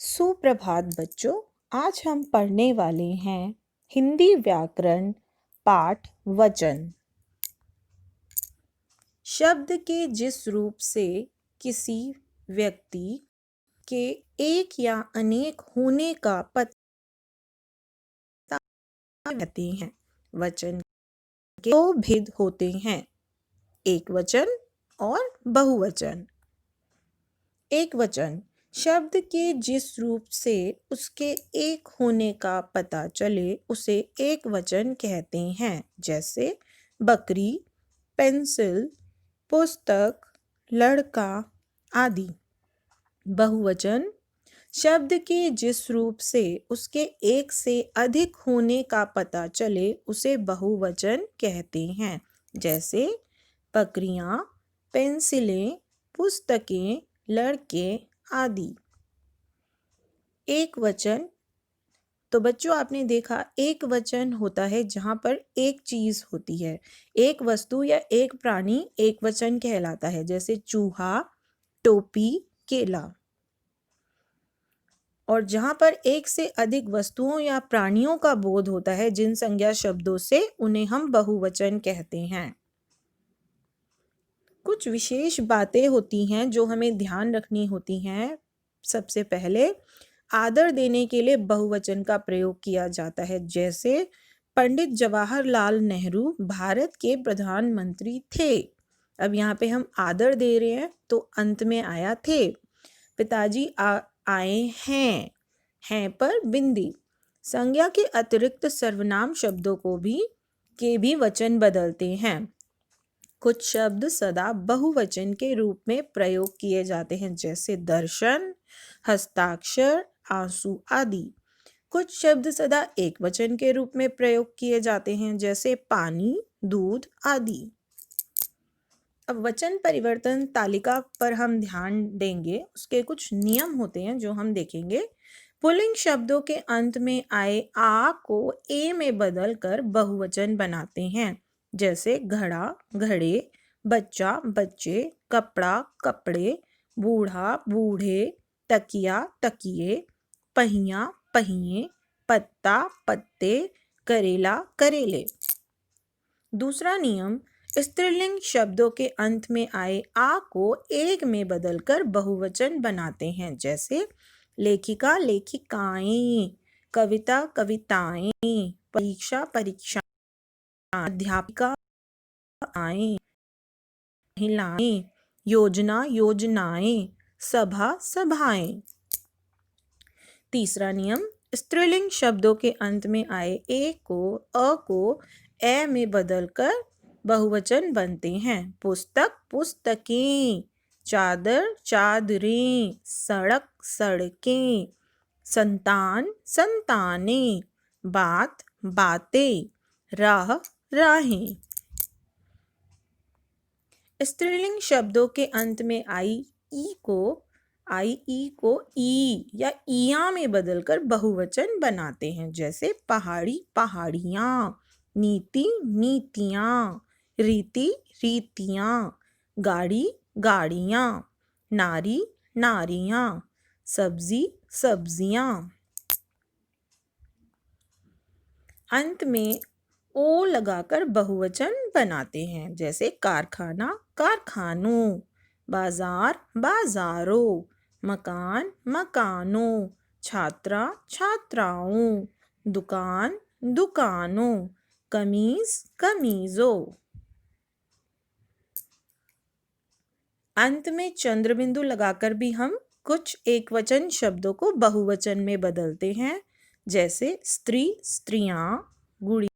सुप्रभात बच्चों। आज हम पढ़ने वाले हैं हिंदी व्याकरण पाठ वचन। शब्द के जिस रूप से किसी व्यक्ति के एक या अनेक होने का पता कहते हैं। वचन के दो भेद होते हैं, एक वचन और बहुवचन। एक वचन शब्द के जिस रूप से उसके एक होने का पता चले उसे एक वचन कहते हैं, जैसे बकरी, पेंसिल, पुस्तक, लड़का आदि। बहुवचन शब्द के जिस रूप से उसके एक से अधिक होने का पता चले उसे बहुवचन कहते हैं, जैसे बकरियां, पेंसिलें, पुस्तकें, लड़के आदि। एक वचन तो बच्चों आपने देखा एक वचन होता है जहाँ पर एक चीज होती है, एक वस्तु या एक प्राणी एक वचन कहलाता है, जैसे चूहा, टोपी, केला। और जहाँ पर एक से अधिक वस्तुओं या प्राणियों का बोध होता है जिन संज्ञा शब्दों से, उन्हें हम बहुवचन कहते हैं। कुछ विशेष बातें होती हैं जो हमें ध्यान रखनी होती हैं। सबसे पहले आदर देने के लिए बहुवचन का प्रयोग किया जाता है, जैसे पंडित जवाहरलाल नेहरू भारत के प्रधानमंत्री थे। अब यहाँ पे हम आदर दे रहे हैं तो अंत में आया थे। पिताजी आए हैं पर बिंदी। संज्ञा के अतिरिक्त सर्वनाम शब्दों को भी वचन बदलते हैं। कुछ शब्द सदा बहुवचन के रूप में प्रयोग किए जाते हैं, जैसे दर्शन, हस्ताक्षर, आंसू आदि। कुछ शब्द सदा एक वचन के रूप में प्रयोग किए जाते हैं, जैसे पानी, दूध आदि। अब वचन परिवर्तन तालिका पर हम ध्यान देंगे, उसके कुछ नियम होते हैं जो हम देखेंगे। पुल्लिंग शब्दों के अंत में आए आ को ए में बदल कर बहुवचन बनाते हैं, जैसे घड़ा, घड़े, बच्चा, बच्चे, कपड़ा, कपड़े, बूढ़ा, बूढ़े, तकिया, तकिए, पहिया, पहिए, पत्ता, पत्ते, करेला, करेले। दूसरा नियम, स्त्रीलिंग शब्दों के अंत में आए आ को एक में बदलकर बहुवचन बनाते हैं, जैसे लेखिका, लेखिकाएं, कविता, कविताएं, परीक्षा, परीक्षाएं, अध्यापिका, आएं, महिलाएं, योजना, योजनाएं, सभा, सभाएं। तीसरा नियम, स्त्रीलिंग शब्दों के अंत में आए ए को ए में बदलकर बहुवचन बनते हैं। पुस्तक, पुस्तकें, चादर, चादरें, सड़क, सड़कें, संतान, संतानें, बात, बातें, राह, राहें। स्त्रीलिंग शब्दों के अंत में आई ई को ई या इया में बदलकर बहुवचन बनाते हैं, जैसे पहाड़ी, पहाड़ियाँ, नीति, नीतियाँ, रीति, रीतियाँ, गाड़ी, गाड़ियाँ, नारी, नारियाँ, सब्जी, सब्जियाँ। अंत में ओ लगाकर बहुवचन बनाते हैं, जैसे कारखाना, कारखानों, बाजार, बाजारों, मकान, मकानों, छात्रा, छात्राओं, दुकान, दुकानों, कमीज, कमीजों। अंत में चंद्र बिंदु लगाकर भी हम कुछ एकवचन शब्दों को बहुवचन में बदलते हैं, जैसे स्त्री, स्त्रियां, गुड़िया,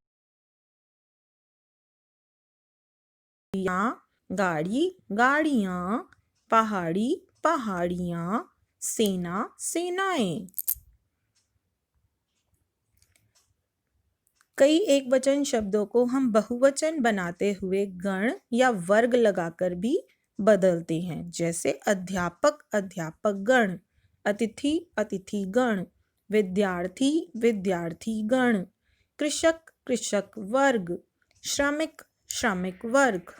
गाड़ी, गाड़ियाँ, पहाड़ी, पहाड़ियाँ, सेना, सेनाएं। कई एकवचन शब्दों को हम बहुवचन बनाते हुए गण या वर्ग लगाकर भी बदलते हैं, जैसे अध्यापक, अध्यापकगण, अतिथि, अतिथिगण, विद्यार्थी, विद्यार्थीगण, कृषक, कृषक वर्ग, श्रमिक, श्रमिक वर्ग।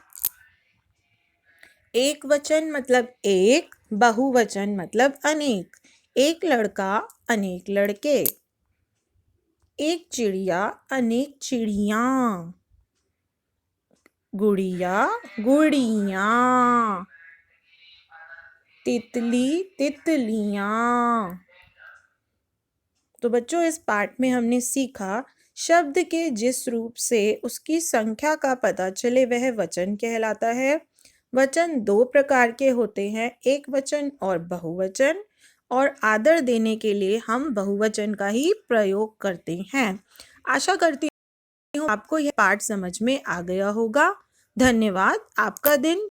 एक वचन मतलब एक, बहुवचन मतलब अनेक। एक लड़का अनेक लड़के, एक चिड़िया अनेक चिड़ियाँ, गुड़िया गुड़ियाँ, तितली तितलियाँ। तो बच्चों, इस पाठ में हमने सीखा शब्द के जिस रूप से उसकी संख्या का पता चले वह वचन कहलाता है। वचन दो प्रकार के होते हैं, एक वचन और बहुवचन, और आदर देने के लिए हम बहुवचन का ही प्रयोग करते हैं। आशा करती हूँ आपको यह पाठ समझ में आ गया होगा। धन्यवाद। आपका दिन